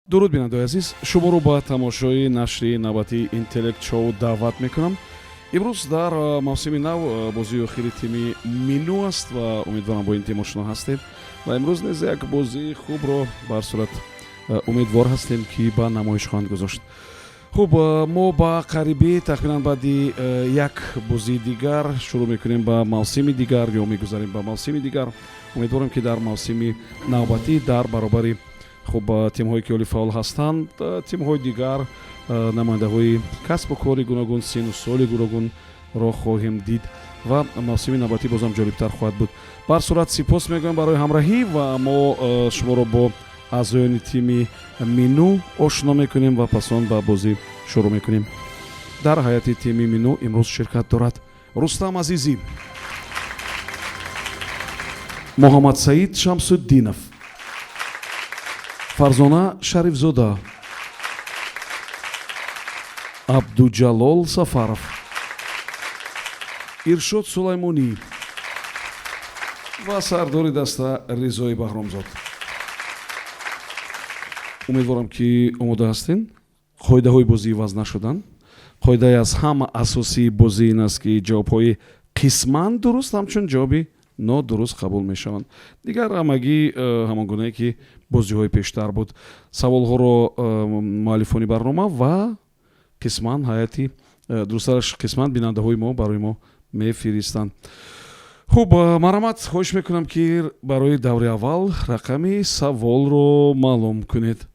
дуруд бинандаи азиз, шуморо ба тамошои нашри навбати интеллект шоу даъват мекунам. имрӯз дар мавсими нав бозии охири тими мину аст ва умедворам бо ин тим ошно ҳастем ва имрӯз низ як бозии хубро ба ҳар сурат умедвор ҳастем ки ба намоиш хоҳанд гузошт. хуб, мо ба қарибӣ тахминан баъди як бозии дигар шурӯъ мекунем ба мавсими дигар ё мегузарем ба мавсими дигар. умедворам ки дар мавсими навбатӣ дар баробари тимҳое ки оли фаъол ҳастанд, тимҳои дигар, намояндаҳои касбу кори гуногун, сину соли гуногунро хоҳем дид ва мавсими навбатӣ бозам ҷолибтар хоҳад буд. ба ҳар сурат сипос мегӯям барои ҳамроҳӣ ва мо шуморо бо аъзоёни тими мину ошно мекунем ва пас он ба бозӣ шурӯъ мекунем. дар ҳайати тими мину имрӯз ширкат дорад Рустам Азизӣ, Муҳаммад Саид Шамсуддинов, Фарзона Шарифзода, Абдуҷалол Сафаров, Иршод Сулаймонӣ ва сардори даста Ризои Баҳромзод. умедворам ки омода ҳастин. қоидаҳои бозӣ ваз нашудан. қоидаи аз ҳама асосии бозӣ ин аст ки ҷавобҳои қисман дуруст ҳамчун ҷавоби нодуруст қабул мешаванд. дигар ҳамагӣ ҳамон гунае ки бозиҳои пештар буд. саволҳоро муаллифони барнома ва қисман ҳайати дурустараш қисман бинандаҳои мо барои мо мефиристанд. хуб, марҳамат, хоҳиш мекунам ки барои даври аввал рақами саволро маълум кунед.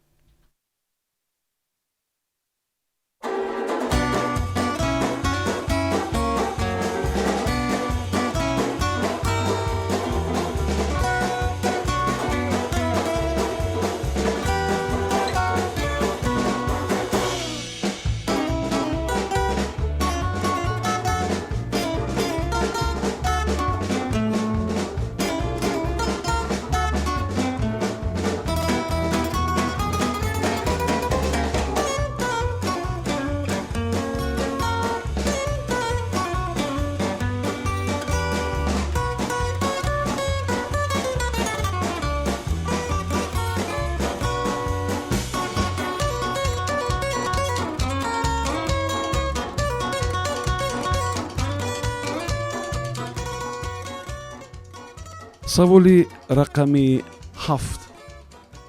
саволи рақами 7.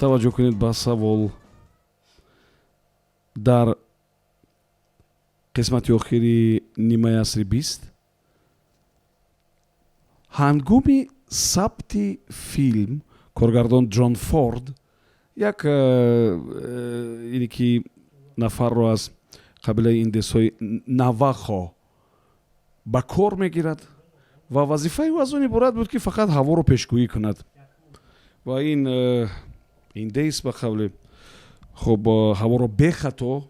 таваҷҷӯҳ кунед ба савол. дар қисмати охири нимаи асри 20 ҳангоми сабти филм коргардон Ҷон Форд як ине ки нафарро аз қабилаи индесҳои навахо ба кор мегирад ва вазифаи ӯ аз он иборат буд ки фақат ҳаворо пешгӯӣ кунад ва ин индейс ба қавле ҳаворо бехато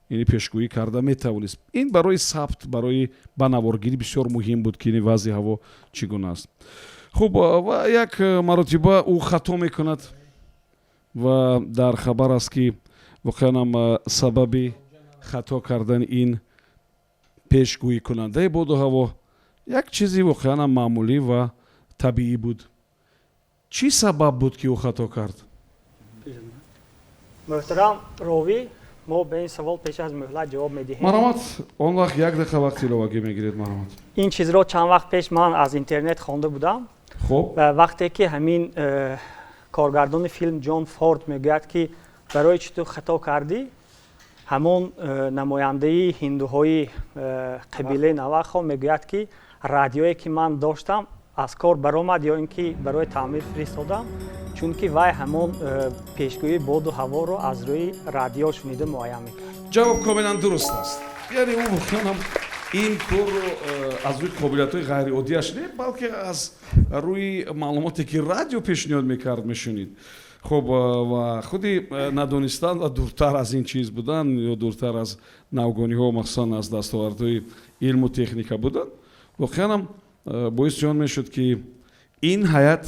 пешгӯӣ карда метавонист. ин барои сабт, барои ба наворгирӣ бисёр муҳим буд ки вазъи ҳаво чӣ гуна аст. ва як маротиба ӯ хато мекунад ва дар хабар аст ки воқеан сабаби хато кардани ин пешгӯикунандаи боду ҳаво як чизи воқеан маъмулӣ ва табиӣ буд. чӣ сабаб буд ки ӯ хато кард? муҳтарам ровӣ, мо ба ин савол пеш аз муҳлат ҷавоб медиҳем. марҳамат, он вақт як дақиқа вақти иловагӣ мегиред. марҳамат. ин чизро чанд вақт пеш ман аз интернет хонда будам. хуб, ва вақте ки ҳамин коргардони филм Ҷон Форд мегӯяд ки барои чӣ ту хато кардӣ, ҳамон намояндаи ҳиндуҳои қабилаи навахо мегӯяд ки радиое ки ман доштам аз кор баромад ё ин ки барои таъмир фиристодам, чунки вай ҳамон пешгӯии боду ҳаворо аз рӯи радио шунида муайян мекард. ҷавоб комилан дуруст аст. яъне ӯ воқеан ин корро аз рӯи қобилиятҳои ғайриоддияш не, балки аз рӯи маълумоте ки радио пешниҳод мекард мешунид. хуб, ва худи надонистан ва дуртар аз ин чиз будан ё дуртар аз навгониҳо, махсусан аз дастовардҳои илму техника будан, воқеан боиси он мешуд ки ин ҳайат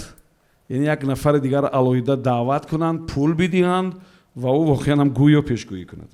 як нафари дигар алоҳида даъват кунанд, пул бидиҳанд ва ӯ воқеан гӯё пешгӯӣ кунад.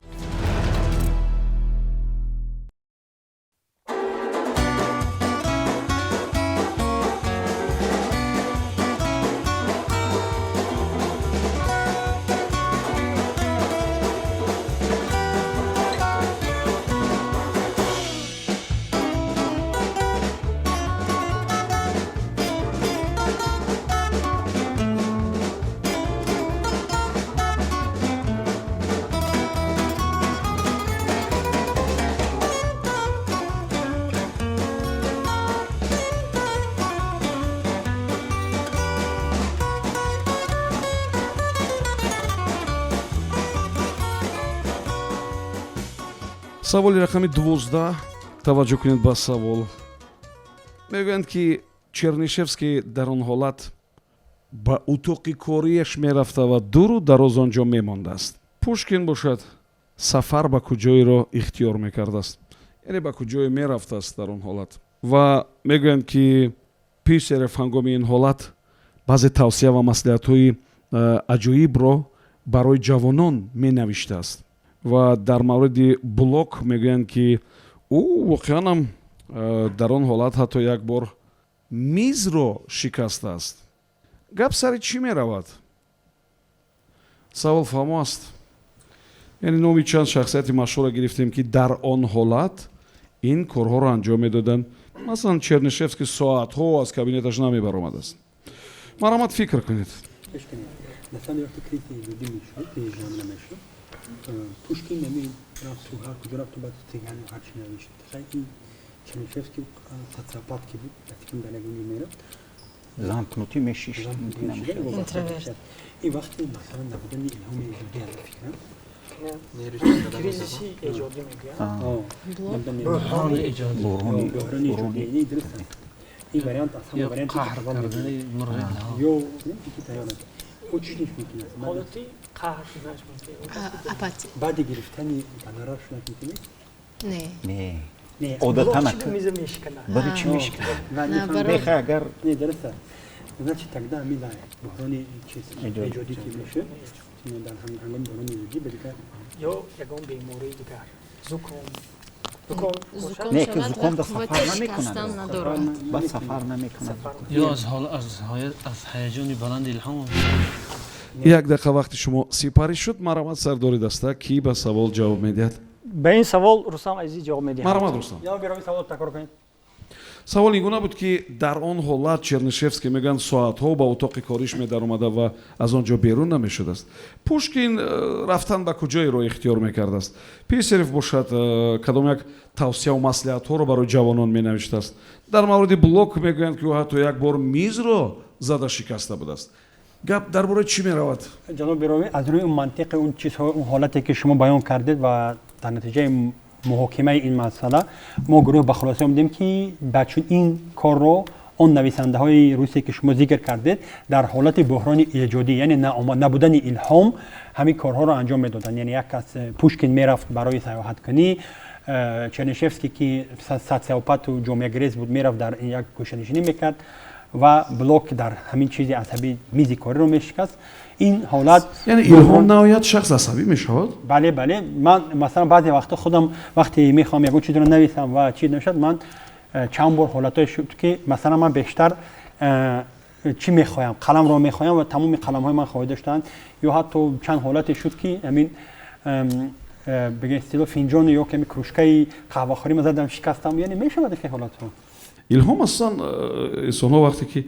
саволи рақами 12 таваҷҷӯҳ кунед ба савол. мегӯянд ки чернишевский дар он ҳолат ба утоқи кориаш мерафта ва дуру дароз онҷо мемондааст. пушкин бошад сафар ба куҷоеро ихтиёр мекардааст, яъне ба куҷое мерафтааст дар он ҳолат. ва мегӯянд ки писарев ҳангоми ин ҳолат баъзе тавсия ва маслиҳатҳои аҷоибро барои ҷавонон менавиштааст. ва дар мавриди блок мегӯянд ки ӯ воқеанам дар он ҳолат ҳатто як бор мизро шикастааст. гап сари чӣ меравад? савол фаҳмо аст. яъне номи чанд шахсияти машҳурро гирифтем ки дар он ҳолат ин корҳоро анҷом медоданд. масалан чернишевский соатҳо аз кабинеташ намебаромадааст. марҳамат фикр кунед. Пушкин рафт ҳар куҷо рафт баъд цигани ҳарчи навишт. Хеле Чернышевский социопат ки буд, фикрам дар ягоне мерафт. замкнутӣ мешишт. И вақте масалан набудани илҳоми эҷодӣ аз фикрам. кризиси эҷодӣ мегӯянд. Буҳрони эҷодӣ. Яъне дуруст аст. ин вариант аз ҳама варианти ё ки тайёр аст. ӯ чӣ ниш мумкин аст? ҳолати қаҳр шудаш мумкин. апатия. баъди гирифтани гонорар шудаш мумкин аст? Не. одатан миза мешиканад. барои чӣ мешиканад? барои- бехай агар Не, дуруст аст. Значит, тогда мила буҳрони эҷодӣ ки мешуд, дар ҳангоми буҳрони эҷодӣ бедикар ё ягон бемории дигар. зуком. не ки зуком да сафар қуввати намекунад. шикастан надорад. ба сафар намекунад. ё аз ҳаяҷони баланди илҳом. як дақиқа вақти шумо сипарӣ шуд. марҳамат сардори даста ки ба савол ҷавоб медиҳад? ба ин савол рустам азиз ҷавоб медиҳад. марҳамат рустам. ё бирови савол такрор кунед. савол ин гуна буд ки дар он ҳолат чернишевский мегӯянд соатҳо ба утоқи кориш медаромада ва аз он ҷо берун намешудааст. пушкин рафтан ба куҷоеро ихтиёр мекардааст. писарев бошад кадом як тавсияу маслиҳатҳоро барои ҷавонон менавиштааст. дар мавриди блок мегӯянд ки ӯ ҳатто як бор мизро зада шикаста будааст. гап дар бораи чӣ меравад? ҷаноби бирови аз рӯи мантиқи он чизҳо он ҳолате ки шумо баён кардед ва дар натиҷаи муҳокимаи ин масъала мо гурӯҳ ба хулоса омадем ки ба чун ин корро он нависандаҳои русие ки шумо зикр кардед дар ҳолати буҳрони эҷодӣ яъне набудани илҳом ҳамин корҳоро анҷом медоданд. яъне як кас пушкин мерафт барои саёҳаткунӣ, чернишевский ки социопату ҷомеагирез буд мерафт дар як гӯшанишинӣ мекард ва блок дар ҳамин чизи асаби мизи кориро мешикаст. ин ҳолат яъне илҳом наояд шахс асабӣ мешавад? бале ман масалан баъзе вақто худам вақте мехоҳам ягон чизро нависам ва чӣ навишад ман чанд бор ҳолатое шуд ки масалан ман бештар чӣ мехоҳам қаламро мехоҳам ва тамоми қаламҳои ман хоҳида шуданд ё ҳатто чанд ҳолате шуд ки амин бигем стило финҷон ё ками кружкаи қаҳвахӯрӣ ма задам шикастам яъне мешавад ин ҳолатҳо. илҳом асосан инсонҳо вақте ки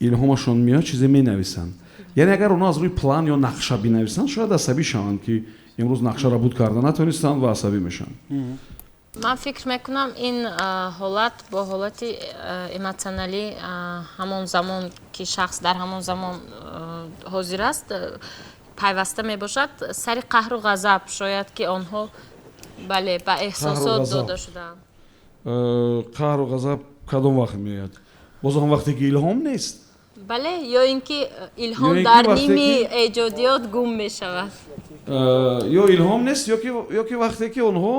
илҳомашон меояд чизе менависанд. яъне агар онҳо аз рӯи план ё нақша бинависанд шояд асабӣ шаванд ки имрӯз нақшаро буд карда натонистанд ва асабӣ мешаванд. ман фикр мекунам ин ҳолат бо ҳолати эмоционалӣ ҳамон замон ки шахс дар ҳамон замон ҳозир аст пайваста мебошад. сари қаҳру ғазаб шояд ки онҳо бале ба эҳсосот дода шудаанд. қаҳру ғазаб кадом вақт меояд? боз он вақте ки илҳом нест? бале ё ин ки илҳом дар ними эҷодиёт гум мешавад. ё илҳом нест ё ки вақте ки онҳо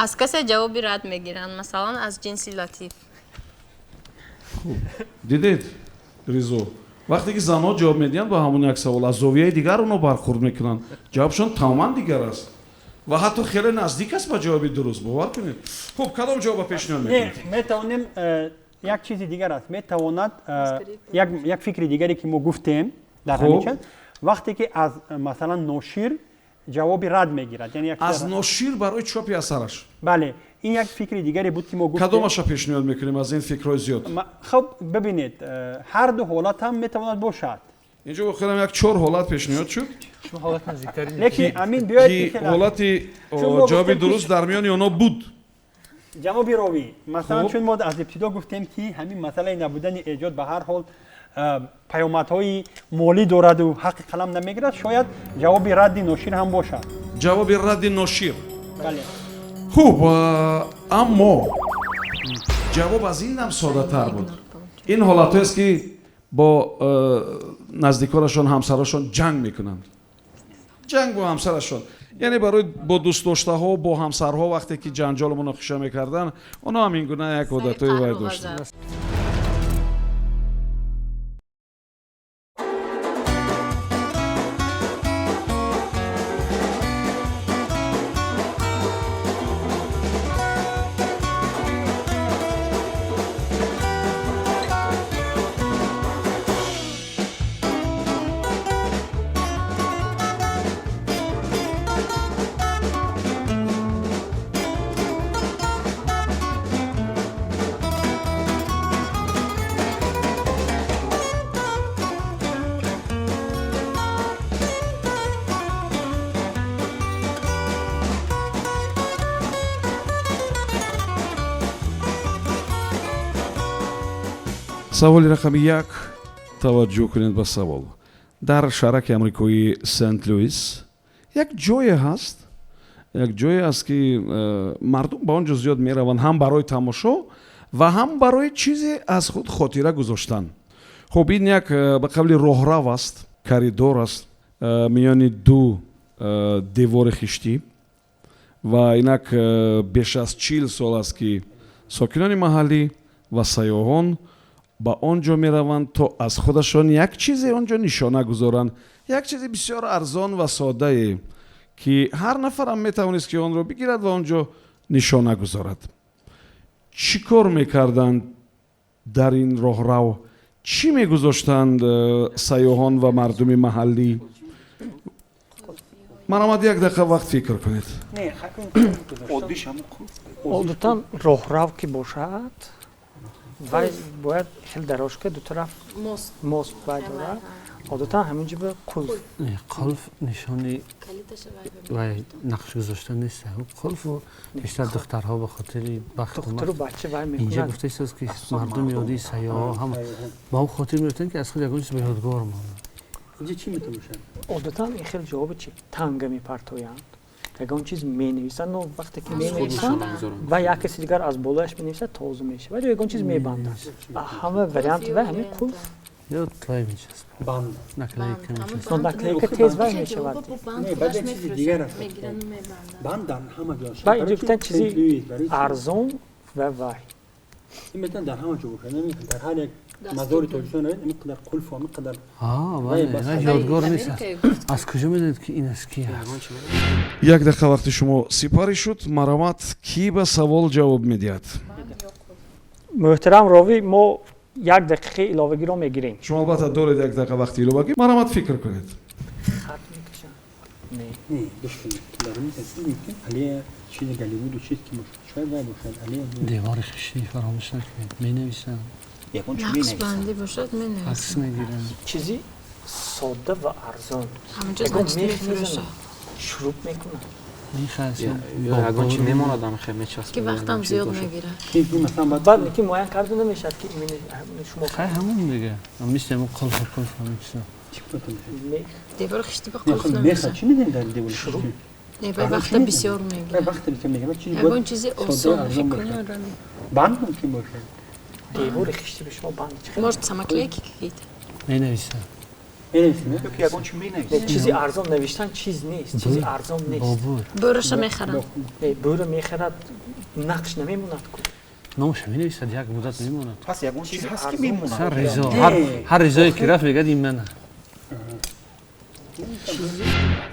аз касе ҷавоби рад мегиранд, масалан аз ҷинси латиф. дидед ризо вақте ки занҳо ҷавоб медиҳанд ба ҳамон як савол аз зовияи дигар онҳо бархӯрд мекунанд. ҷавобшон тамоман дигар аст ва ҳатто хеле наздик аст ба ҷавоби дуруст. бовар кунед. хуб кадом ҷавоба пешниҳод мекунед? метавонем як чизи дигар аст. метавонад як фикри дигаре ки мо гуфтем дар ҳамин час вақте ки аз масалан ношир ҷавоби рад мегирад аз ношир барои чопи асараш. бале ин як фикри дигаре буд ки мо гуфтем. кадомаша пешниҳод мекунем аз ин фикрҳои зиёд? хуб бибинед ҳар ду ҳолат ҳам метавонад бошад. инҷо бохӯрам як 4 ҳолат пешниҳод шуд. лекин амин биёед ки ҳолати ҷавоби дуруст дар миёни онҳо буд. ҷаноби ровӣ масалан чун мо аз ибтидо гуфтем ки ҳамин масъалаи набудани эҷод ба ҳар ҳол паёмадҳои молӣ дораду ҳаққи қалам намегирад. шояд ҷавоби радди ношир ҳам бошад. ҷавоби радди ношир. бале хуб аммо ҷавоб аз ин ҳам содатар буд. ин ҳолатҳоест ки бо наздиконашон ҳамсарашон ҷанг мекунанд. ҷанг бо ҳамсарашон, яъне барои бо дӯстдоштаҳо бо ҳамсарҳо вақте ки ҷанҷолу муноқиша мекарданд, онҳо ҳам ин гуна як одатҳои вай доштанд. саволи рақами 1 таваҷҷӯҳ кунед ба савол. дар шаҳраки амрикои сент луис як ҷое ҳаст, як ҷое ҳаст ки мардум ба он ҷо зиёд мераванд, ҳам барои тамошо ва ҳам барои чизе аз худ хотира гузоштан. хуб ин як ба қавли роҳрав аст, коридор аст миёни ду девори хиштӣ ва инак беш аз 40 сол аст ки сокинони маҳаллӣ ва сайёҳон ба он ҷо мераванд то аз худашон як чизе он ҷо нишона гузоранд, як чизи бисёр арзон ва соддае ки ҳар нафарам метавонист ки онро бигирад ва он ҷо нишона гузорад. чӣ кор мекарданд дар ин роҳрав? чӣ мегузоштанд сайёҳон ва мардуми маҳаллӣ? маромад як дақиқа вақт фикр кунед. одатан роҳрав ки бошад вай бояд хел дарошка ду тараф мост вай дорад. одатан ҳаминҷо ба қулф قلف نشانی و نقش گذاشتن نیست. قلف و بیشتر دخترها به خاطر وقت духтару бача вай اینجا мекунад. گفته است که مردم یادی سیاه هم با اون خاطر میرفتن که از خود یکون چیز به یادگار ماند. اینجا چی میتونوشن؟ одатан ин хел ҷавоби чи танга мепартоянд. ягон чиз менависанд, но вақте ки менависанд ва як каси дигар аз болояш менависад тоза мешавад ё ягон чиз мебандад. ҳама варианти вай ҳамин қулф. یا طلای میچسب بند. نکلیک میچسب но наклейка тез вай мешавад. نه بعد چیز دیگر هست. بندن همه جا. ва инҷо гуфтанд чизи арзон ва вай. این مثلا در همه جا باشه. نمیتونه در هر یک مزاری توجیه نرید. اینقدر قلف و اینقدر. بله نه یادگار نیست. از کجا میدونید که این از کی هست؟ як дақиқа вақти шумо сипарӣ шуд. маромад кӣ ба савол ҷавоб медиҳад? муҳтарам ровӣ, мо як дақиқаи иловагиро мегирем. шумо албатта доред як дақиқа вақти иловагӣ. маромад фикр кунед. хат мекашанд. не نه دشمنی. دارم می‌تونم میگم علی چیز گلیمود و چیز که مشکل شاید وای باشد علی. دیوار خشتی فراموش نکنید. می نویسن. یکون چی نقش مینویسن؟ بندی باشد عکس مینویسن. میگیرن. чизи содда ва арзон. همینجا ягон значит мех میفروشه. мезанад, шуруб мекунад. میخواستم ягон чи мемонад ам хе мечасбад. که وقتم زیاد میگیره. این مثلا بعد баъд ки муайян карда намешавад ки шумо خیلی همون دیگه. مثل همون قلف همین چیزا. چی می‌تونم؟ мех دیوار خشتی به نه قلف خود نمیشه. میخواد چی میدین در دیوار شروع؟ نه به وقت بسیار نه میگیره. وقتی که میگم چیزی یگان بود چیزی ساده آسان ارزان فکر باشه. کنم. بند ممکن باشه. девори хишти ба шумо банд чӣ Может самоклейки какие-то? می نویسن. می‌نویسین؟ یکون چی مینویسن؟ чизи арзон навиштан чиз нест, чизи арзон нест. بابور. برشو میخرن. бӯра мехарад, нақш намемонад ку. نامش می نویسد یک مدت میموند. پس یکون چیز هست که میمونه. هر رضا هر رضایی که رفت میگه این منه.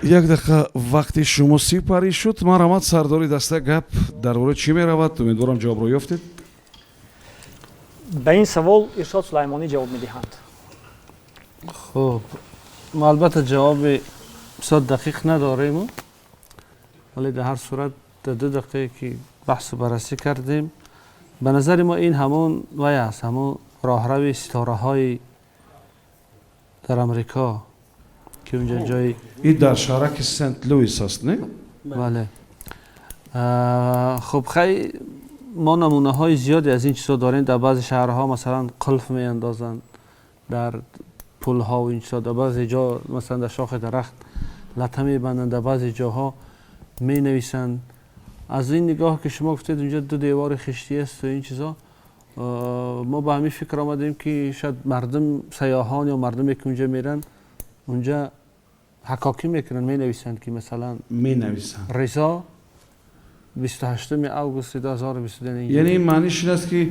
як дақиқа вақти шумо сипарӣ шуд. маромад сардори даста гап дар бораи чӣ меравад? умедворам ҷавобро ёфтед. ба ин савол иршод сулаймонӣ ҷавоб медиҳанд. خب ما البته جواب 100 دقیق نداریم ولی در هر صورت در 2 دقیقه که بحث و بررسی کردیم به نظر ما این همون وای است، همون راهروی ستاره های در امریکا که اونجا جای ин дар шаҳраки сент луис аст, не? بله. خب خیلی ما نمونه های زیادی از این چیزا داریم. در بعضی شهرها مثلا قلف می اندازن در پل ها و این چیزا، در بعضی جا مثلا در شاخ درخت لطه می بندن، در بعضی جاها می نویسن از این نگاه که شما گفتید اونجا 2 دیوار خشتی است و این چیزا، ما به همین فکر آمدیم که شاید مردم سیاحان یا مردمی که اونجا میرن اونجا حکاکی میکنن، می نویسند که مثلا می نویسن. رضا 28 اوگوست 2022. یعنی این معنیش این است که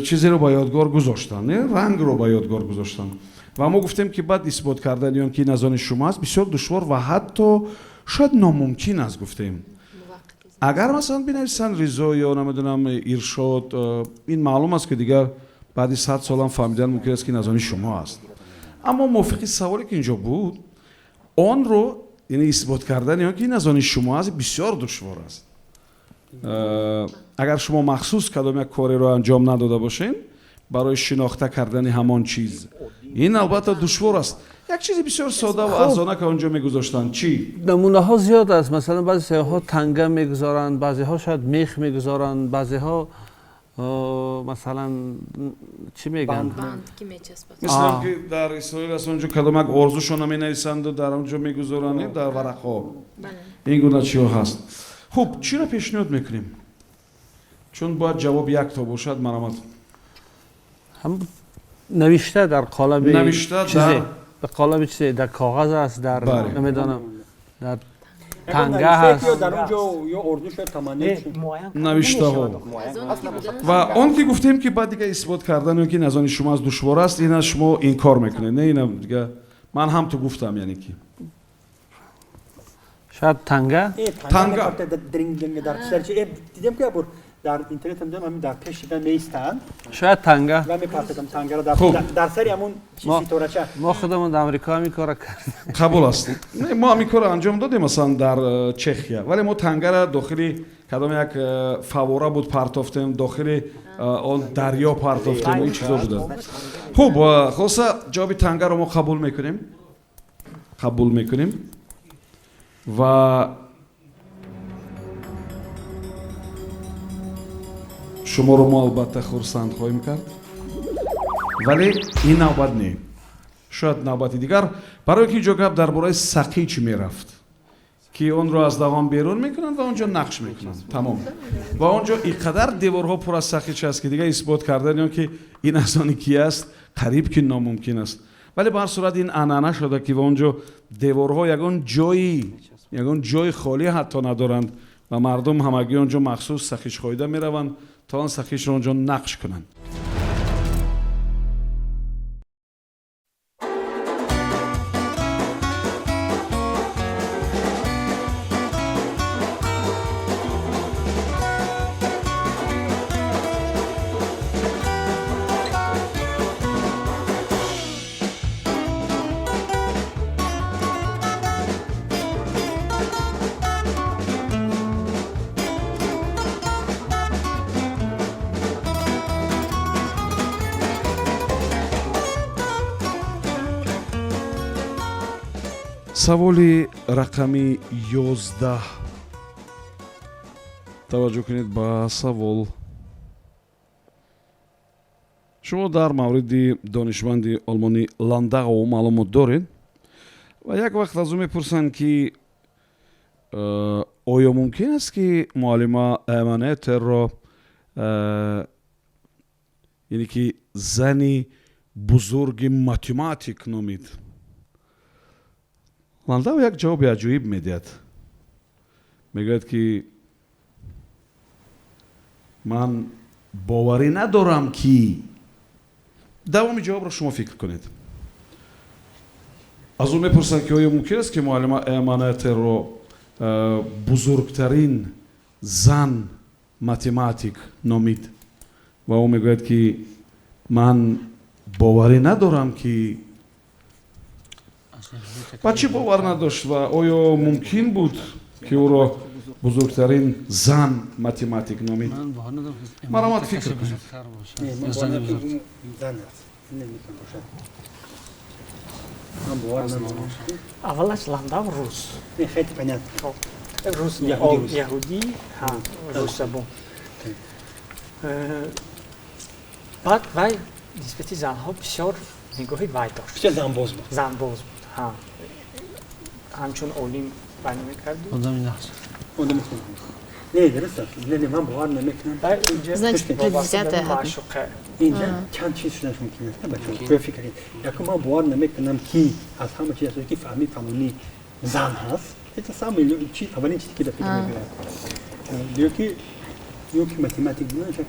چیزی رو با یادگار گذاشتن، رنگ رو با یادگار گذاشتن و ما گفتیم که بعد اثبات کردن یا که این از آن شما است بسیار دشوار و حتی شاید ناممکن است. گفتیم اگر مثلا بنویسن رضا یا نمیدونم ارشاد، این معلوم است که دیگر بعد 100 سال هم فهمیدن ممکن است که این از آن شما است. اما موافق سوالی که اینجا بود، آن رو یعنی اثبات کردن یا که این از آن شما است بسیار دشوار است. اگر شما مخصوص کدام یک کاری رو انجام نداده باشین برای شناخته کردن همان چیز، این البته دشوار است. یک چیزی بسیار ساده و ارزانه که اونجا میگذاشتن چی؟ نمونه ها زیاد است. مثلا بعضی سیاها تنگه میگذارند، بعضی ها شاید میخ میگذارند، بعضی ها مثلا چی میگن؟ بند که میچسبه. مثلا که در اسرائیل از اونجا کدام یک ارزوشون می نویسند و در اونجا میگذارند در ورقها. این گونه چیزا هست. خب چی را پیشنهاد میکنیم؟ چون باید جواب یک تا باشد مرامت. هم نوشته در قالب نوشته در به قالب چیزی در کاغذ است، در بله. نمیدانم در اگر تنگه نوشته هست. یا در اونجا یا اردو شد تمنی نوشته ها و آن که گفتیم که بعد دیگه اثبات کردن اون که از آن شما از دشوار است، این از شما این کار میکنه. نه اینم دیگه من هم تو گفتم یعنی که شاید تنگه تنگه در سرچ دیدم که در اینترنت هم دیدم همین در پیش دیدن میستند شاید تنگه و میپرسیدم تنگه رو خوب. در سری همون چیزی تورچه ما خودمون در امریکا هم این کار کردیم. قبول است. نه ما هم این کار انجام دادیم مثلا در چخیه، ولی ما تنگه را داخلی کدام یک فواره بود پرتافتیم، داخلی آن دریا پرتافتیم، این چیزا بوده. خوب خلاصه جواب تنگه رو ما قبول میکنیم و شما رو ما البته خرسند خواهیم کرد، ولی این نوبت نه، شاید نوبتی دیگر. برای که اینجا گپ درباره سقیچ میرفت که اون رو از دوام بیرون میکنن و اونجا نقش میکنن تمام و اونجا اینقدر دیوارها پر از سقیچ است که دیگه اثبات کردن یا که این از آن کی است قریب که ناممکن است. ولی به هر صورت این عنعنه شده که اونجا دیوارها یگان جای خالی حتی ندارند و مردم همگی اونجا مخصوص سقیچ خواهیده میروند تا آن سقیچ رو اونجا نقش کنند. سوالی رقمی 11. توجه کنید با سوال. شما در مورد دانشمند آلمانی لنداو معلومات دارید و یک وقت از او میپرسند که آیا ممکن است که معلم ایمانیتر را یعنی که زنی بزرگ ماتماتیک نامید؟ لنداو یک جواب عجیب میدهد، میگوید که من باوری ندارم که دوام جواب را شما فکر کنید. از اون میپرسند که آیا ممکن است که معلم ایمانیتر را بزرگترین زن ماتماتیک نامید و او میگوید که من باوری ندارم که بچه باور نداشت و آیا ممکن بود که او را بزرگترین زن ماتماتیک نامید؟ مرامت فکر کنید. اولش لنداو روس خیلی پنیت روس یهودی روس زبون. بعد وای نسبتی زنها بسیار نگاهی وای داشت، بسیار زنباز بود. زنباز بود. همچون اولین بنا میکرد. آدمی نقص. نه درست است. نه من باور نمیکنم. Значит, предвзятое. معشوقه اینجا چند چیز شدنش ممکن است بچه‌ها به فکر کنید. یکی من باور نمیکنم که از همه چیز که فهمی فهمونی زن هست. هیچ سامی چی اولین چیزی که در فکر می‌کنم. یکی متماتیک بودن شد.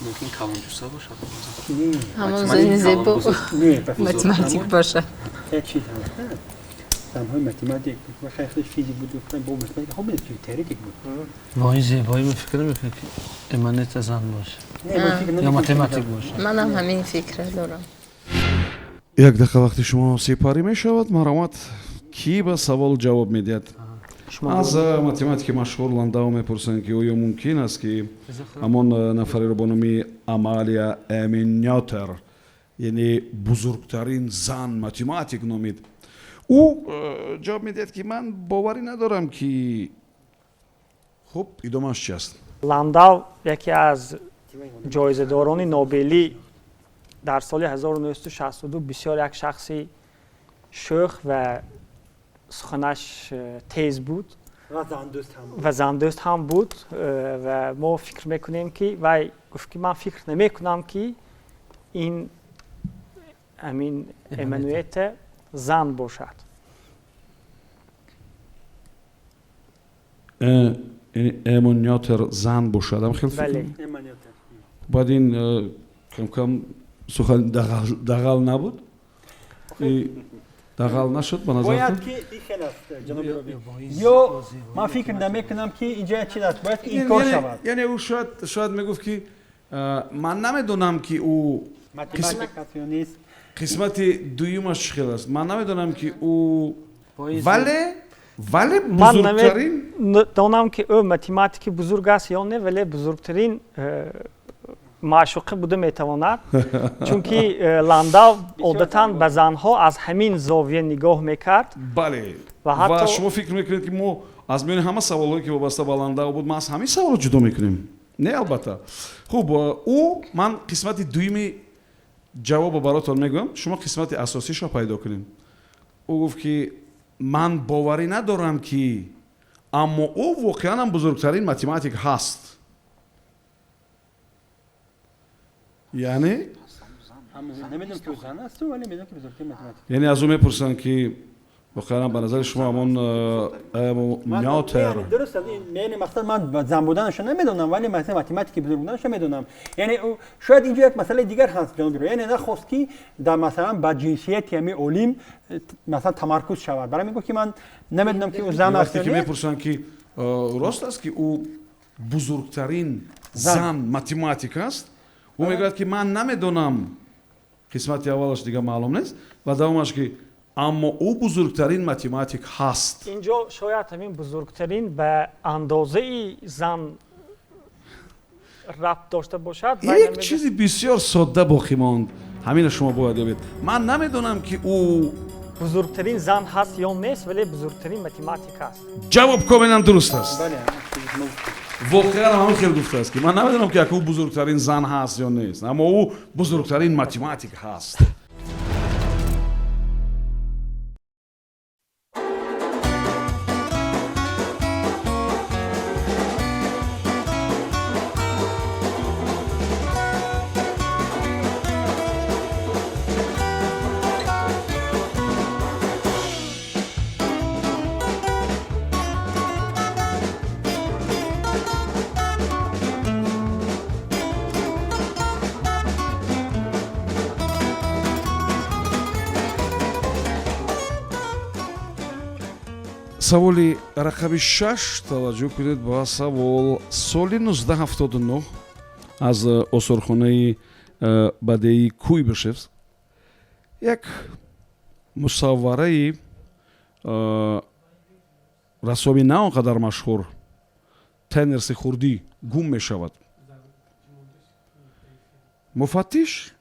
ممکن کلانجوسا باشه. همون زنی زیبا نه به متماتیک باشه. یک چیز هست. زن‌های متماتیک و خیلی فیزیک بود گفتن با متماتیک هم می‌تونی تئوریک بود. وای زیبایی من فکر نمیکنم که امانت زن باشه نه من فکر یا نمی‌کنم. متماتیک باشه. منم همین فکر دارم. як дақиқа вақти шумо сепарӣ мешавад маромад кӣ ба савол ҷавоб медиҳад аз математики машҳур ландау мепурсанд ки оё мумкин аст ки ҳамон нафареро бо номи амалия эминётер яъне бузургтарин зан математик номид ӯ ҷавоб медиҳад ки ман боварӣ надорам ки хуб идомааш чи аст ландау яке аз ҷоизадорони нобелӣ дар соли 1962 бисёр як шахси шӯх ва суханаш тез буд ва зандӯст ҳам буд ва мо фикр мекунем ки вай гуфт ки ман фикр намекунам ки ин амин эмануэта зан бошад эмонётер зан бошад бале баъд ин камкам сухан дағал набуд дағал нашуд ба باید назар که این خیلی است جناب رابی یا من فکر نمیکنم که اینجا چی است باید که این کار شود یعنی او شاید میگفت که من نمیدونم که او ماتماتیکاسیونیست قسمت دویمش خیلی است من نمیدونم که او ولی ман بزرگترین намедонам ки ӯ математики бузург аст ё не вале бузургтарин маъшуқа буда метавонад чунки ландау одатан ба занҳо аз ҳамин зовия нигоҳ мекард бале ва ва ҳатто шумо фикр мекунед ки мо аз миёни ҳама саволҳое ки вобаста ба ландау буд ма аз ҳамин саволо ҷудо мекунем не албатта хуб ӯ ман қисмати дуюми ҷавобо баротон мегӯям шумо қисмати асосиашро пайдо кунед ӯ гуфт ки ман боварӣ надорам ки аммо ӯ воқеан ҳам бузургтарин математик ҳаст яъне نمیدونم که زن است ولی میدونم که بزرگترین متماتیک яъне аз ӯ мепурсанд ки воқеан ба назари шумо ҳамон эмонётер درست است یعنی مقصد من زن بودنش نمیدونم ولی مثلا متماتیک بزرگ بودنش میدونم یعنی شاید اینجا یک مسئله دیگر هست جناب رو یعنی نخواست که در مثلا با جنسیت یعنی علم مثلا تمرکز شود برای میگه که من نمیدونم که او زن است вақте ки мепурсанд ки рост аст ки ӯ бузургтарин зан математик аст ӯ мегӯяд ки ман намедонам қисмати аввалаш дига маълум нест ва давомаш ки аммо ӯ бузургтарин математик ҳаст инҷо шояд ҳамин бузургтарин ба андозаи зан рабт дошта бошад як чизи бисёр содда боқӣ монд ҳамина шумо бояд ёбед ман намедонам ки ӯ бузургтарин зан ҳаст ё нест вале бузургтарин математик аст ҷавоб комилан дуруст аст بله воқеан ҳамин хел гуфтааст ки ман намедонам ки ӯ бузургтарин зан ҳаст ё нест аммо ӯ бузургтарин математик ҳаст саволи рақами 6 таваҷҷӯҳ кунед ба савол соли 1979 аз осорхонаи бадеии куйбышевск як мусаввараи рассоми на он қадар машҳур тенерси хурдӣ гум мешавад муфаттиш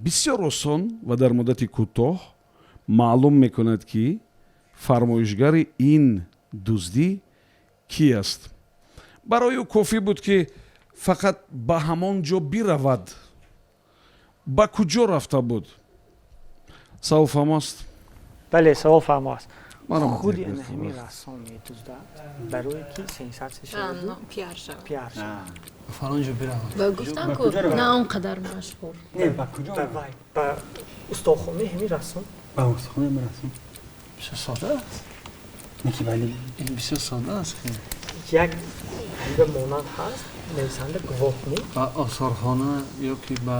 бисёр осон ва дар муддати кӯтоҳ маълум мекунад ки фармоишгари ин дуздӣ кӣ аст барои ӯ кофӣ буд ки фақат ба ҳамон ҷо биравад ба куҷо рафта буд савол фаҳмост бале савол фаҳмо аст منم худи دیگه ҳамин خبر. расом медуздад барое ки сенсатсия шавад پیار شد пиар шавад فلان جا برم با گفتن با کجا رو که برم؟ نه اونقدر مشهور نه با کجا ба вай ба устохонаи ҳамин расом با استخوان مرسوم بسیار ساده است نکی ولی این بسیار ساده است خیلی як ҳамда монанд ҳаст нависанда гувоҳнӣ با آثارخانه یا که با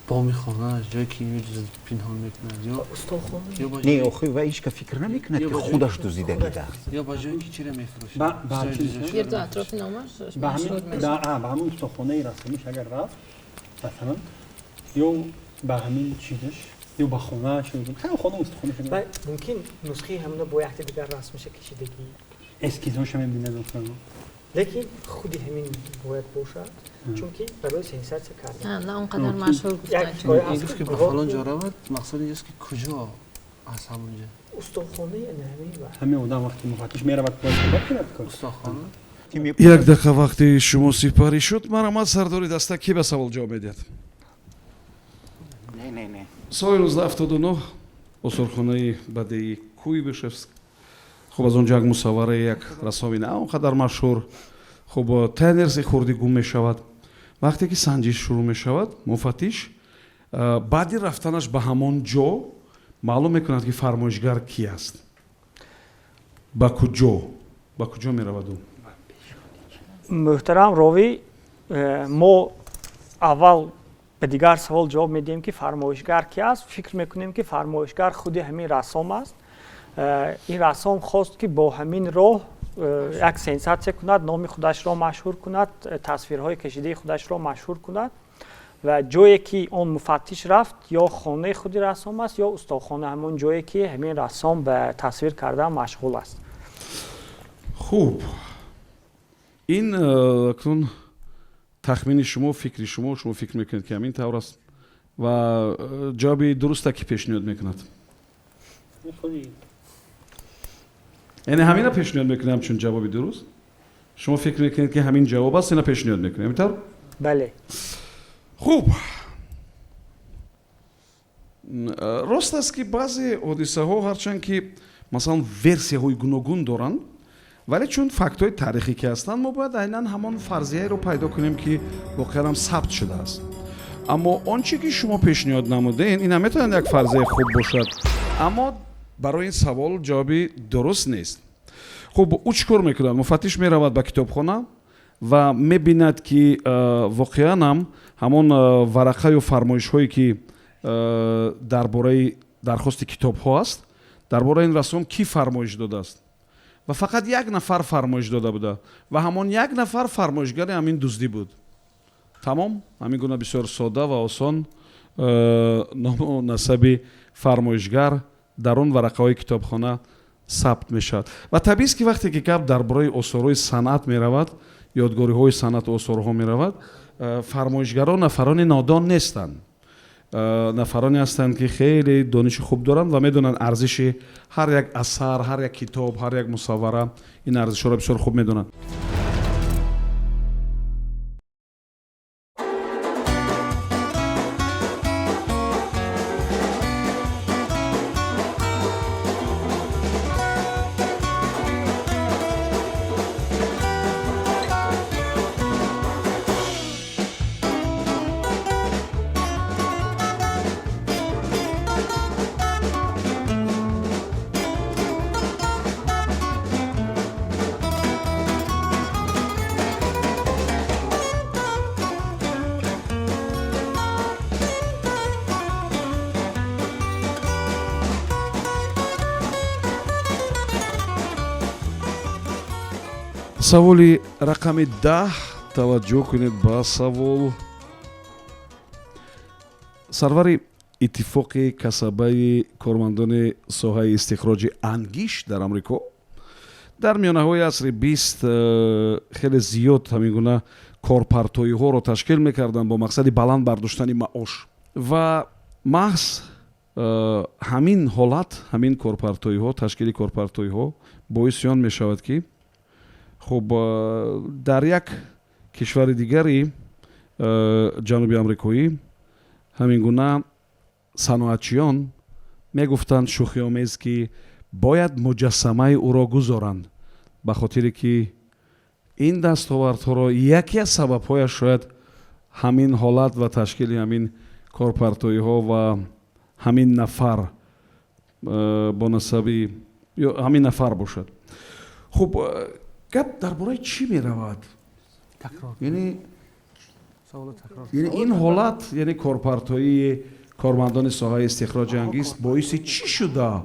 بامی خانه جایی که می‌دوزد پنهان میکنند یا устохона یا با نه جایی آخه و هیچ که فکر نمیکنه که خودش دزدیده دیده یا با جایی که چیره میفروشند با جای چیز دوزش یه رو دو می‌فروشند. اطراف نامش به مشهور همین میشه به همون استخوانه رسمیش اگر رفت مثلا یا به همین چیزش یا به خونه شد خیلی خونه استخوانه ва شد мумкин нусхаи ҳамна бо якти дигар расмиша кашидагӣ اسکیزاش هم میبینه دوستان лекин худи ҳамин бояд бошад чунки барои сенсатсия кардан نه اونقدر مشهور як گفتن ҳикоя این ҳаст گفت که ки به فلان جا رود مقصد اینجاست که کجا از همونجا устохонаи ҳамин ва همه آدم وقتی مفتش میره بعد باید صحبت کنه کن استخوانه як дақиқа вақти шумо сипарӣ шуд марамад сардори даста ки ба савол ҷавоб медиҳад نه نه نه соли 1979 осорхонаи бадеи куйбышевск хуб аз он ҷо як мусаввараи як рассоми на он қадар машҳур хуб тайнерси хурдӣ гум мешавад вақте ки санҷиш шурӯъ мешавад муфаттиш баъди рафтанаш ба ҳамон ҷо маълум мекунад ки фармоишгар ки аст ба куҷо меравад ӯ муҳтарам ровӣ мо аввал ба дигар савол ҷавоб медиҳем ки фармоишгар ки аст фикр мекунем ки фармоишгар худи ҳамин рассом аст ин рассом хост ки бо ҳамин роҳ як сенсатсия кунад номи худашро машҳур кунад тасвирҳои кашидаи худашро машҳур кунад ва ҷое ки он муфаттиш рафт ё хонаи худи рассом аст ё устохона ҳамон ҷое ки ҳамин рассом ба тасвир кардан машғул аст хуб ин акнун тахмини шумо фикри шумо фикр мекунед ки ҳамин тавр аст ва ҷавоби дуруста ки пешниҳод мекунад яъне ҳамина пешниҳод мекунед ҳамчун ҷавоби дуруст шумо фикр мекунед ки ҳамин ҷавоб аст ина пешниҳод мекунед ҳамин тавр бале хуб рост аст ки баъзе ҳодисаҳо ҳарчанд ки масалан версияҳои гуногун доранд вале чун фактҳои таърихӣ ки ҳастанд мо бояд айнан ҳамон фарзияеро пайдо кунем ки воқеан ҳам сабт шудааст аммо он чи ки шумо пешниҳод намудем ин ҳам метавонад як фарзияи хуб бошад аммо барои ин савол ҷавоби дуруст нест хуб ӯ чӣ кор мекунад муфаттиш меравад ба китобхона ва мебинад ки воқеан ҳам ҳамон варақаю фармоишҳое ки дарбораи дархости китобҳо аст дар бораи ин расом кӣ фармоиш додааст ва фақат як нафар фармоиш дода буда ва ҳамон як нафар фармоишгари ҳамин дуздӣ буд тамом ҳамин гуна бисёр сода ва осон ному насаби фармоишгар дар он варақаҳои китобхона сабт мешавад ва табиист ки вақте ки гап дар бораи осорҳои санъат меравад ёдгориҳои санъату осорҳо меравад фармоишгарон нафарони нодон нестанд нафароне ҳастанд ки хеле дониши хуб доранд ва медонанд арзиши ҳар як асар ҳар як китоб ҳар як мусаввара ин арзишҳоро бисёр хуб медонанд саволи рақами 10 таваҷҷӯҳ кунед ба савол сарвари иттифоқи касабаи кормандони соҳаи истихроҷи ангиш дар амрико дар миёнаҳои асри 20 хеле зиёд ҳамин гуна корпартоиҳоро ташкил мекарданд бо мақсади баланд бардоштани маош ва маҳз ҳамин ҳолат ҳамин корпартоиҳо ташкили корпартоиҳо боиси он мешавад ки хуб дар як кишвари дигари ҷануби амрикоӣ ҳамин гуна саноатчиён мегуфтанд шӯхиомез ки бояд муҷассамаи ӯро гузоранд, ба хотире ки ин дастовардҳоро яке аз сабабҳояш шояд ҳамин ҳолат ва ташкили ҳамин корпартоиҳо ва ҳамин нафар бо насаби ё ҳамин нафар бошад. хуб, гап дар бораи чӣ меравад? яъне ин ҳолат, яъне корпартоии кормандони соҳаи истихроҷи ангиз боиси чӣ шуда?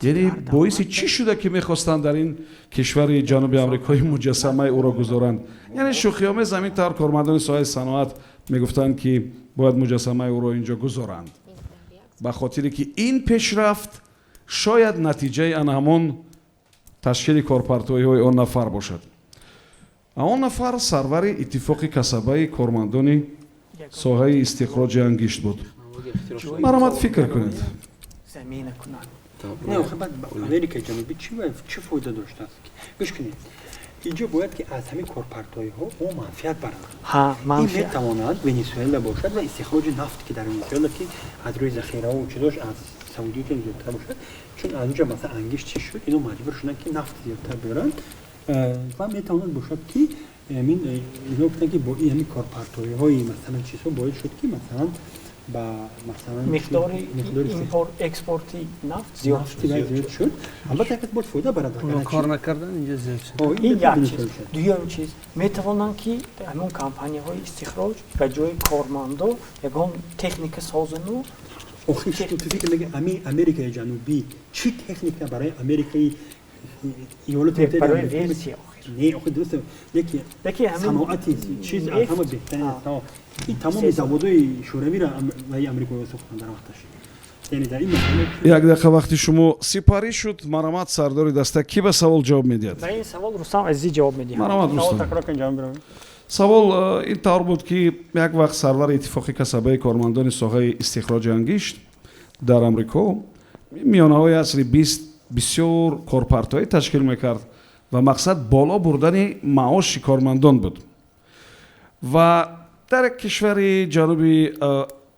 яъне боиси чӣ шуда ки мехостанд дар ин кишвари ҷануби амрикои муҷассамаи ӯро гузоранд? яъне шӯхиомез ҳамин тавр кормандони соҳаи саноат мегуфтанд ки бояд муҷассамаи ӯро инҷо гузоранд, ба хотире ки ин пешрафт шояд натиҷаи ана ҳамон ташкили корпартоиҳои он нафар бошад. он нафар сарвари иттифоқи касабаи кормандони соҳаи истихроҷи ангишт буд. маромад фикр кунед. زمین کنند نه آخه بعد امریکای جنوبی چی فایده داشته است؟ گوش کنید. اینجا باید که از همین کورپارتایی ها او منفعت برند. ها این منفعت میتواند ونزوئلا باشد و استخراج نفت که در ونزوئلا که از روی ذخیره و چیزاش از سعودی که زیادتر باشد، چون از اونجا مثلا انگشت چی شد اینو مجبور شدن که نفت زیادتر بیارن و میتواند باشد که همین اینا گفتن که با این همین کورپارتایی های مثلا چیزها باید شد که مثلا با مثلا مقدار ایمپورت اکسپورتی نفت زیاد زیاد شد. البته یک بود فایده برای اونا کار نکردن اینجا زیاد شد. این یک چیز. دوم چیز میتوانند که همون کمپانی های استخراج به جای کارمندا یگان تکنیک سازنو آخه تو فکر میگه امریکای جنوبی چی تکنیک برای امریکای ایالات متحده برای ورسی نه آخه درسته یکی صنعتی چیز از همه بهترین است. این تمام زوادای شوروی را امریکا ساختن در وقتش. یعنی در این مسئله як дақиқа вақти шумо сипарӣ шуд. маромад сардори даста ки ба савол ҷавоб медиҳад? به این سوال رستم عزیزی جواب میدهد. маромад рустам. تکرار کن جواب بدم. савол ин тавр буд ки як вақт сарвари иттифоқи касабаи кормандони соҳаи истихроҷи ангишт дар амрико миёнаҳои асри 20 бисёр корпартоӣ ташкил мекард ва мақсад боло бурдани маоши кормандон буд. ва дар як кишвари ҷануби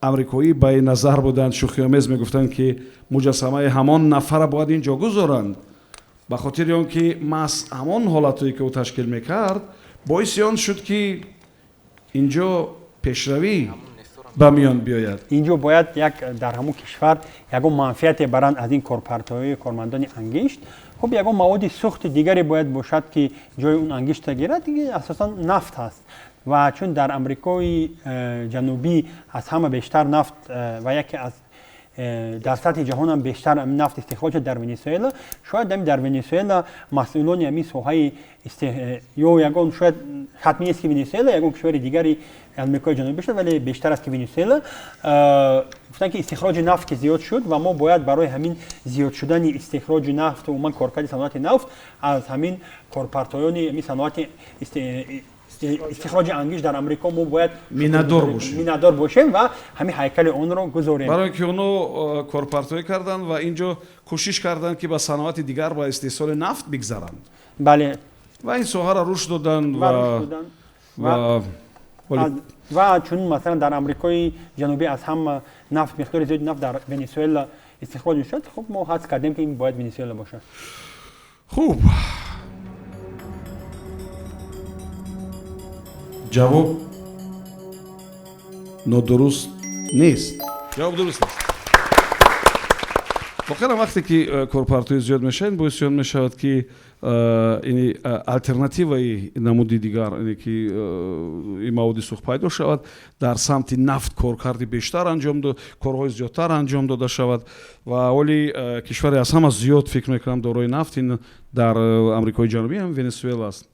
амрикоӣ ба ин назар буданд, шӯхиомез мегуфтанд ки муҷассамаи ҳамон нафара бояд ин ҷо гузоранд, ба хотири он ки маҳз ҳамон ҳолатое ки ӯ ташкил мекард боиси он шуд ки инҷо пешравӣ ба миён биёяд. اینجا باید یک در همون کشور یگان منفعت برند از این کورپارت‌های کارمندان انگشت. خب یگان مواد سوخت دیگری باید باشد که جای اون انگشت گیرد، دیگه اساسا نفت هست و چون در امریکای جنوبی از همه بیشتر نفت و یکی از در سطح جهان هم بیشتر نفت استخراج در ونزوئلا، شاید در ونزوئلا مسئولان همین ساحه یا یگان شاید حتمی است که ونزوئلا یگان کشور دیگری امریکای جنوبی بشه، ولی بیشتر است که ونزوئلا گفتن که استخراج نفت که زیاد شد و ما باید برای همین زیاد شدن استخراج نفت و عموما کارکرد صنعت نفت از همین کورپارتایان همین صنعت استخراج انگشت در امریکا ما باید مینادار باشیم و همین هیکل اون رو گذاریم. برای اینکه اونو کورپارتویی کردن و اینجا کوشش کردن که با صنایع دیگر با استحصال نفت بگذارند. بله. و این سوها را رشد دادن و چون مثلا در امریکای جنوبی از هم نفت مقدار زیاد نفت در ونزوئلا استخراج میشد، خب ما حدس کردیم که این باید ونزوئلا باشه. خوب. جواب نادرست نیست. جواب درست است. واقعا وقتی که کورپارتوی زیاد میشه این باعث میشود که این الटरनेटिवای نمودی دیگر یعنی که این مواد سوخت پیدا شود در سمت نفت کارکردی بیشتر انجام داد، کارهای زیادتر انجام داده شود و ولی کشوری از همه زیاد فکر میکنم دارای نفت این در آمریکای جنوبی هم ونزوئلا است.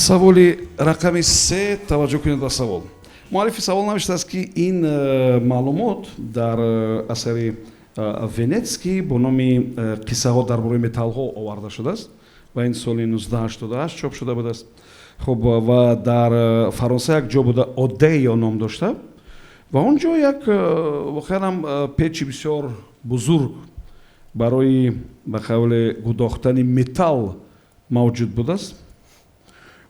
саволи рақами 3 таваҷҷӯҳ кунед ба савол. муаллифи савол навиштааст ки ин маълумот дар асари венетский бо номи қиссаҳо дар бораи металлҳо оварда шудааст ва ин соли 1988 чоп шуда будааст. хуб ва дар фаронса як ҷо буда одеё ном дошта ва он ҷо як воқеан печи бисёр бузург барои ба қавле гудохтани металл мавҷуд будааст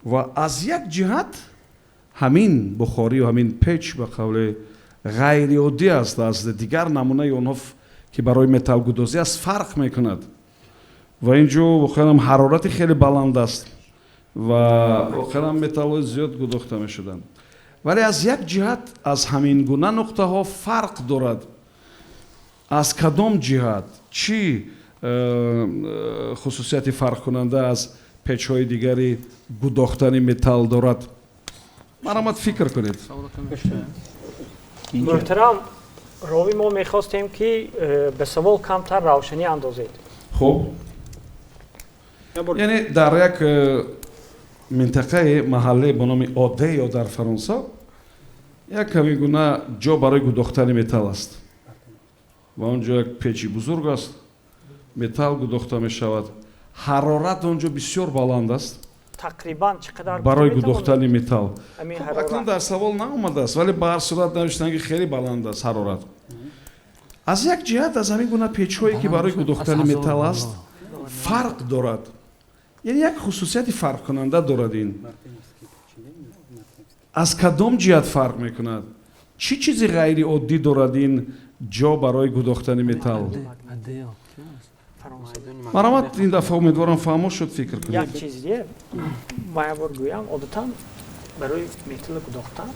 ва аз як ҷиҳат ҳамин бухорию ҳамин печ ба қавле ғайриоддӣ аст аз дигар намунаи онҳо ки барои металлгудозӣ аст фарқ мекунад ва ин ҷо воқеан ҳарорати хеле баланд аст ва воқеан металлҳои зиёд гудохта мешуданд, вале аз як ҷиҳат аз ҳамин гуна нуқтаҳо фарқ дорад. аз кадом ҷиҳат чӣ хусусияти фарқкунанда аз печҳои дигари гудохтани металл дорад? марҳамат фикр кунед. муҳтарам, рови мо мехостем ки ба савол камтар равшанӣ андозед. хуб яъне дар як минтақаи маҳалле бо номи одеё дар фаронса як ҳамин гуна ҷо барои гудохтани металл аст ва он ҷо як печи бузург аст, металл гудохта мешавад, ҳарорат он ҷо бисёр баланд аст тақрибан чӣ қадар барои гудохтани металл. ҳамин акнун ҳарорат дар савол наомадааст, вале ба ҳар сурат навиштанд ки хеле баланд аст ҳарорат. аз як ҷиҳат аз ҳамин гуна печҳое ки барои гудохтани металл аст фарқ дорад, яъне як хусусияти фарқкунанда дорад. ин аз кадом ҷиҳат фарқ мекунад? чӣ чизи ғайриоддӣ дорад ин ҷо барои гудохтани металл? марҳамат, ин дафъа умедворам фаҳмо шуд, фикр кунед. як чиз дигар маябор гӯям, одатан барои металл гудохтан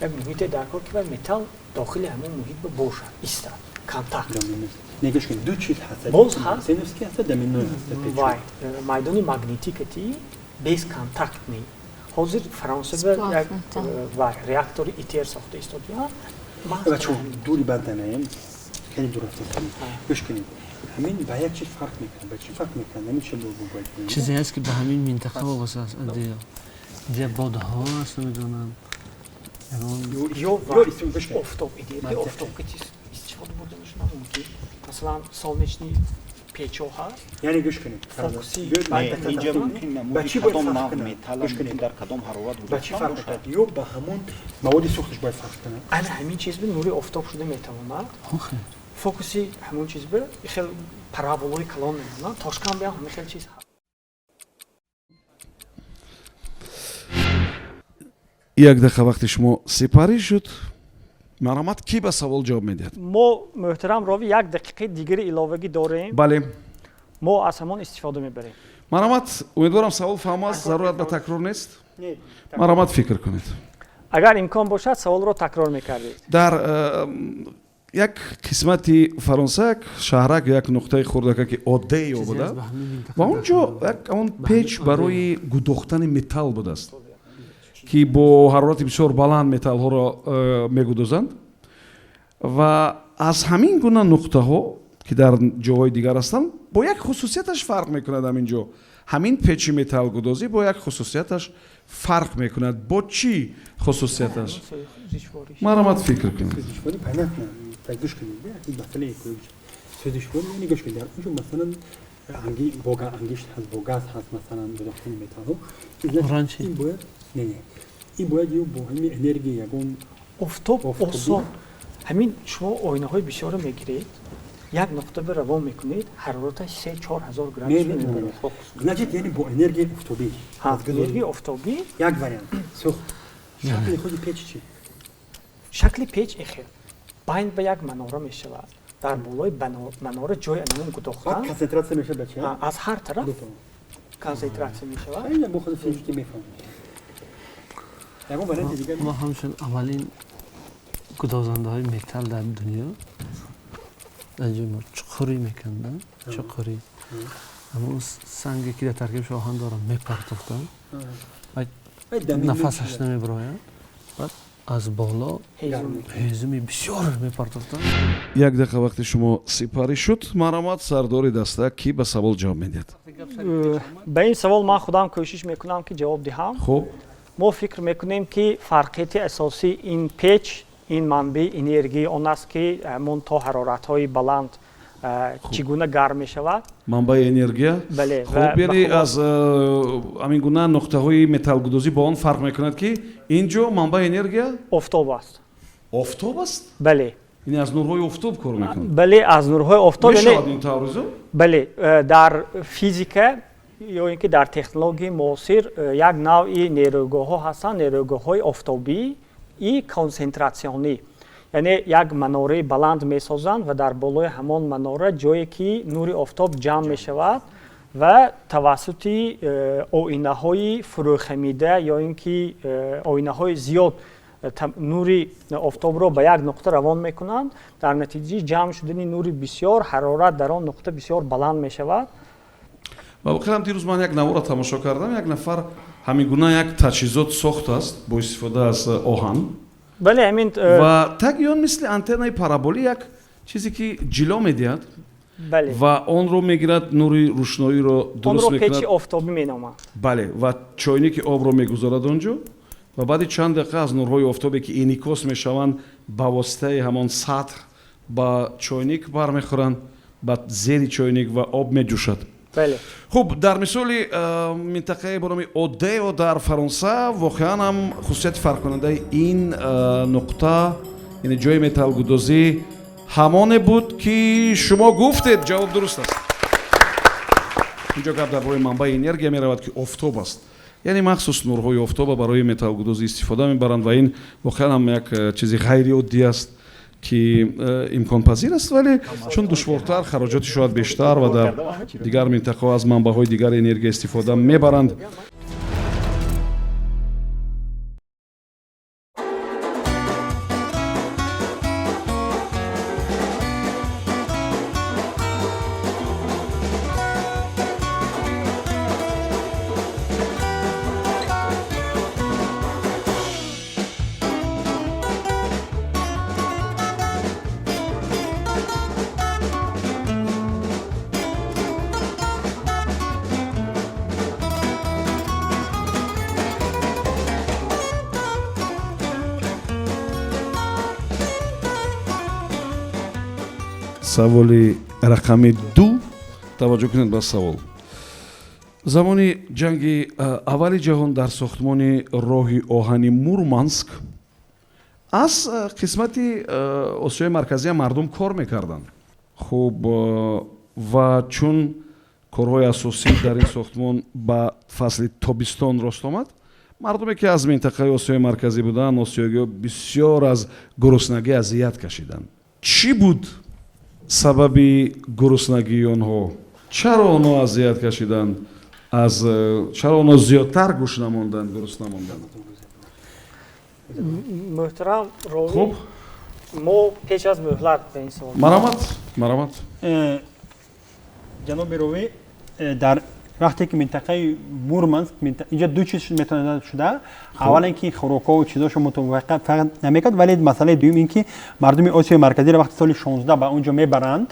як муҳите даркор ки металл дохили ҳамон муҳит бошад, истад, контакт. نگهش کن دو چیز هست. باز هست. سینوسکی هست دمینوی هست. وای میدانی مغناطیسی بیس کانتاکت نی. حاضر فرانسه به یک وای reaktör ایتر ساخته است یا و چون دوری بند نمیم خیلی درست است. گوش کنید. همین با یک چیز فرق میکنه. با چی فرق میکنه؟ نمیشه لوگو باید. چیزی هست که به همین منطقه وابسته است. دیگه بادها است نمیدونم. یا افتاب ایده افتاب که چیز استفاده بوده میشه ممکن مثلا солнечный печо هست یعنی گوش کنید فوکسی اینجا ممکن بچی کدام باید نوع فرق کنه متال گوش کنید در کدام حرارت با چی فرق کنه یا با همون مواد سوختش باید فرق کنه انا همین چیز به نور افتاب شده میتواند فوکسی همون چیز به خیلی پارابولای کلان نه تاشکان بیا همه خیلی چیز هست як дақиқа вақти шумо сипарӣ шуд. марҳамат, кӣ ба савол ҷавоб медиҳад? мо муҳтарам рови як дақиқаи дигари иловагӣ дорем. бале, мо аз ҳамон истифода мебарем. марҳамат, умедворам савол фаҳмо аст, зарурат ба такрор нест. марҳамат, фикр кунед. агар имкон бошад саволро такрор мекардед. дар як қисмати фаронса як шаҳрак як нуқтаи хурдака ки одеё буда ва он ҷо як он печ барои гудохтани металл будааст ки бо ҳарорати бисёр баланд металлҳоро мегудозанд ва аз ҳамин гуна нуқтаҳо ки дар ҷоҳои дигар ҳастанд бо як хусусияташ фарқ мекунад. ҳамин ҷо ҳамин печи металлгудозӣ бо як хусусияташ фарқ мекунад. бо чӣ хусусияташ? марҳамат, фикр кунед. سوزشواری понятно گوش کنید این مسئله ایکولوژی سوزشواری یعنی گوش کنید در اونجا مثلا انگشت هست با گاز هست مثلا گداختن متال این باید نه این باید یه با همین انرژی یگون افتاب اصلا همین شما آینه های بسیار میگیرید یک نقطه به روان میکنید حرارتش 3-4 هزار گرم میبره. значит یعنی با انرژی افتابی انرژی افتابی یک وریانت سوخت شکل خود پیچ چی شکل پیچ اخیر بین به یک مناره میشود در بالای مناره جای انمون گداختن کنسنتراسیون میشه بچه از هر طرف کنسنتراسیون میشود. این با خود فیزیکی میفهمم ما همچون اولین گدازنده های متال در دنیا اینجا ما چقری میکندن چقری همون سنگی که در ترکیبش آهن دارن میپرتاختن و نفسش نمیبراید بعد از بالا ҳезум. هیزمی بسیار میپرداختن. як дақиқа вақти шумо сипарӣ шуд. маромад сардори даста ки ба савол ҷавоб медиҳад. ба ин савол ман худам кӯшиш мекунам ки ҷавоб диҳам. хуб мо фикр мекунем ки фарқияти асосии ин печ ин манбаи энергии он аст ки ҳамон то ҳароратҳои баланд чӣ гуна гарм мешавад. манбаи энергия. бале хуб яъне аз ҳамин гуна нуқтаҳои металлгудозӣ ба он фарқ мекунад ки ин ҷо манбаи энергия офтоб аст. офтоб аст. бале ин аз нурҳои офтоб кор мекунад. бале аз нурҳои офтоб мешавад ин тавризу. бале дар физика ё ин ки дар технологияи муосир як навъи нерӯгоҳҳо ҳастанд, нерӯгоҳҳои офтобӣ и консентратсионӣ. яъне як манораи баланд месозанд ва дар болои ҳамон манора ҷое ки нури офтоб ҷамъ мешавад ва тавассути оинаҳои фурӯхамида ё ин ки оинаҳои зиёд нури офтобро ба як нуқта равон мекунанд. дар натиҷаи ҷамъ шудани нури бисёр ҳарорат дар он нуқта бисёр баланд мешавад. ва бохирам дирӯз ман як навъро тамошо кардам. як нафар ҳамин гуна як таҷҳизот сохтааст бо истифода аз оҳан. бале ҳамин ва таги он мисли антеннаи параболӣ як чизе ки ҷило медиҳад бале ва онро мегирад нури рӯшноиро дуруст онро печи мекунад. офтобӣ меноманд. бале ва чойники обро мегузорад он ҷо ва баъди чанд дақиқа аз нурҳои офтобе ки инъикос мешаванд ба воситаи ҳамон сатҳ ба чойник бармехӯранд, ба зери чойник ва об меҷӯшад. бале хуб дар мисоли минтақаи бо номи одео дар фаронса воқеан ҳам хусусияти фарқкунандаи ин нуқта яъне ҷои металлгудозӣ ҳамоне буд ки шумо гуфтед. ҷавоб дуруст аст. инҷо гап дар бораи манбаи энергия меравад ки офтоб аст. яъне махсус нурҳои офтоба барои металлгудозӣ истифода мебаранд ва ин воқеан ҳам як чизи ғайриоддӣ аст ки имконпазир аст, вале чун душвортар, хароҷоти шояд бештар ва дар дигар минтақаҳо аз манбаъҳои дигари энергия истифода мебаранд. саволи рақами 2 таваҷҷӯҳ кунед ба савол. замони ҷанги аввали ҷаҳон дар сохтмони роҳи оҳани Мурманск аз қисмати осиёи марказия мардум кор мекарданд. хуб ва чун корҳои асосӣ дар ин сохтмон ба фасли тобистон рост омад, мардуме ки аз минтақаи осиёи марказӣ буданд осиёгиҳо бисёр аз гуруснагӣ азият кашиданд. чӣ буд сабаби гуруснагии онҳо? чаро онҳо азият кашиданд? чаро онҳо зиёдтар гӯшт намонданд, гурусна монданд? муҳтарам рови, хуб мо пеш аз муҳлат ба ин савол маромад ҷаноби ровӣ, дар вақте ки минтақаи Мурманск инҷа ду чиз метавонад шуда. аввал ин ки хӯрокҳо чизошо мутоваққиф фақат намекард, вале масъалаи дуюм ин ки мардуми осиёи марказиро вақти соли 16 ба он ҷо мебаранд.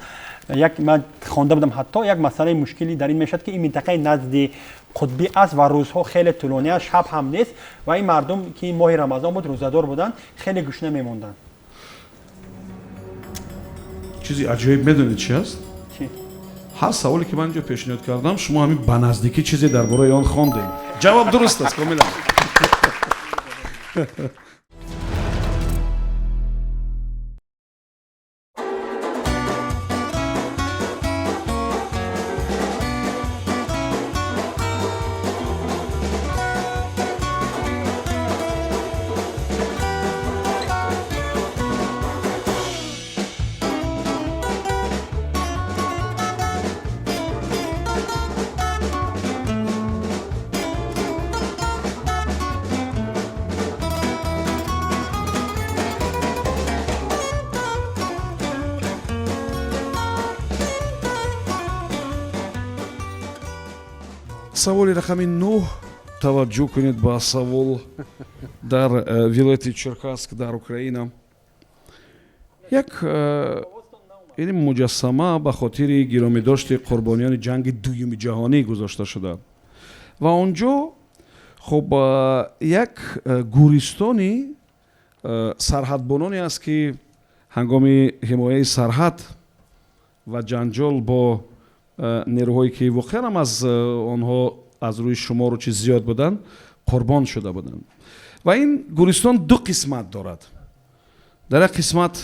ман хонда будам ҳатто як масъалаи мушкили дар ин мешад ки ин минтақаи назди қутбӣ аст ва рӯзҳо хеле тӯлонӣ аст, шаб ҳам нест ва ин мардум ки моҳи рамазон буд, рӯзадор буданд, хеле гушна мемонданд. чизи аҷоиб медонед чӣ аст? ҳар саволе ки ман инҷо пешниҳод кардам шумо ҳамин ба наздикӣ чизе дар бораи он хондем. ҷавоб дуруст аст комилан. саволи рақами 9 таваҷҷӯҳ кунед ба савол дар вилояти Черкасск дар Украина. Як ин муҷассама ба хотири гиромидошти қурбонияни ҷанги дуюми ҷаҳонӣ гузошта шуда ва он ҷо хуб як гӯристони сарҳадбононе аст ки ҳангоми ҳимояи сарҳад ва ҷанҷол бо нерӯҳое ки воқеан аз онҳо аз рӯи шумору чиз зиёд буданд қурбон шуда буданд. Ва ин гӯристон ду қисмат дорад. дар як қисмат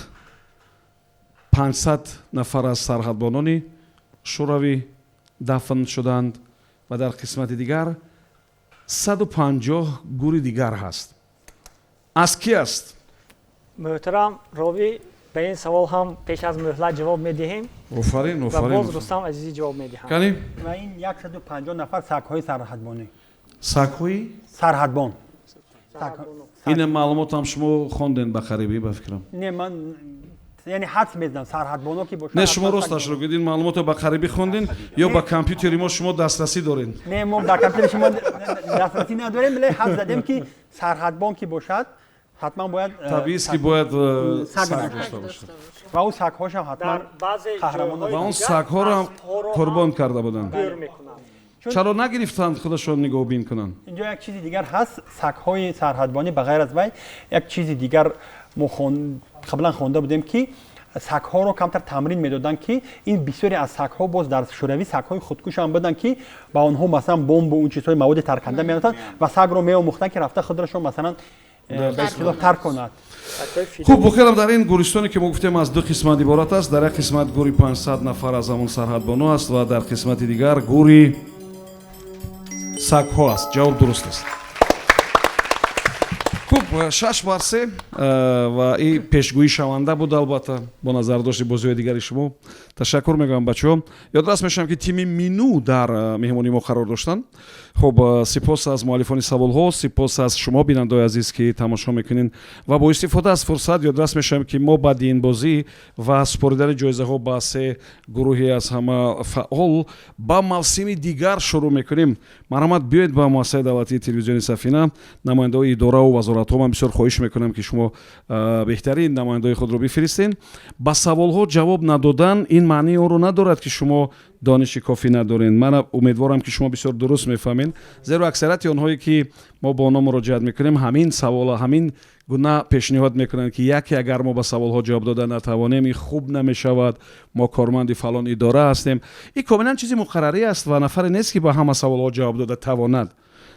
500 нафар аз сарҳадбонони шӯравӣ дафн шуданд ва дар қисмати дигар 150 гури дигар ҳаст. Аз ки аст? муҳтарам ровӣ ба ин савол ҳам пеш аз муҳлат ҷавоб медиҳем офарин ва офарин. боз Рустам Азизӣ ҷавоб медиҳам. Кани و این 150 نفر سگ‌های سرحدبانی сагҳои سرحدبان ин маълумотам шумо хонден ба қарибӣ ба фикрам. نه من یعنی حدس میزنم سرحدبانا که باشه не шумо росташ ро гӯед ин маълумотро ба қарибӣ хондин ё ба компютери мо шумо дастрасӣ доред? نه ما در کامپیوتر شما دسترسی نداریم ولی حدس زدیم که سرحدبان که باشد حتما باید табиист ки бояд саг саг дошта дошта бошад و اون سگ‌هاش هم حتما дар баъзе қаҳрамон ҷойҳои ва он дигар сагҳоро ҳам аспҳоро қурбон ҳам карда буданд. гӯр мекунанд. чаро нагирифтанд худашон нигоҳубин кунанд? اینجا یک چیزی دیگر هست سگ‌های سرحدبانی به غیر از وی یک چیزی دیگر ما قبلا خوانده بودیم که سگ‌ها رو کمتر تمرین میدادن که این بسیاری از سگ‌ها باز در شوروی سگ‌های خودکش هم بودن که با آنها مثلا بمب و اون چیزهای مواد ترکنده می‌آوردن و سگ رو می‌آموختن که رفته خودش رو مثلا به اصطلاح ترک کند. хуб бохелам дар ин гӯристоне ки мо гуфтем аз ду қисмат иборат аст. дар як қисмат гури 500 нафар аз ҳамон сарҳадбоно аст ва дар қисмати дигар гури сагҳо аст. ҷавоб дуруст аст. хуб 6-3 ва ин пешгӯӣ шаванда буд албатта бо назардошти бозиҳои дигари шумо. ташаккур мегӯям бачаҳо. ёдрас мешавам ки тими Мину дар меҳмонии мо қарор доштанд. хуб сипос аз муаллифони саволҳо, сипос аз шумо бинандаои азиз ки тамошо мекунед ва бо истифода аз фурсат ёдрас мешавам ки мо баъди ин бозӣ ва супоридани ҷоизаҳо ба се гурӯҳи аз ҳама фаъол ба мавсими дигар шурӯъ мекунем. марҳамат биёед ба муассисаи давлатии телевизиони Сафина. намояндаҳои идораву вазоратҳо ман бисёр хоҳиш мекунам ки шумо беҳтарин намояндаҳои худро бифиристен. ба саволҳо ҷавоб надодан ин маънии онро надорад ки шумо дониши кофӣ надоред. ман умедворам ки шумо бисёр дуруст мефаҳмед, зеро аксарияти онҳое ки мо бо онҳо муроҷиат мекунем ҳамин савола ҳамин гуна пешниҳод мекунанд ки яке агар мо ба саволҳо ҷавоб дода натавонем ин хуб намешавад, мо корманди фалон идора ҳастем. ин комилан чизи муқаррарӣ аст ва нафаре нест ки ба ҳама саволҳо ҷавоб дода тавонад.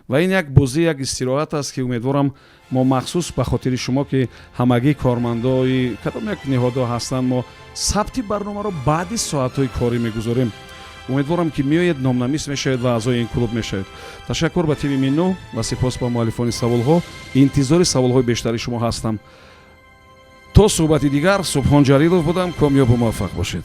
ва ин як бозӣ, як истироҳат аст ки умедворам мо махсус ба хотири шумо ки ҳамагӣ кормандои кадом як ниҳодҳо ҳастанд мо сабти барномаро баъди соатҳои корӣ мегузорем. умедворам ки меоед номнамис мешавед ва аъзои ин клуб мешавед. ташаккур ба тими Мину ва сипос ба муаллифони саволҳо. интизори саволҳои бештари шумо ҳастам. то суҳбати дигар, Субҳон Ҷалилов будам. комёбу муваффақ бошед.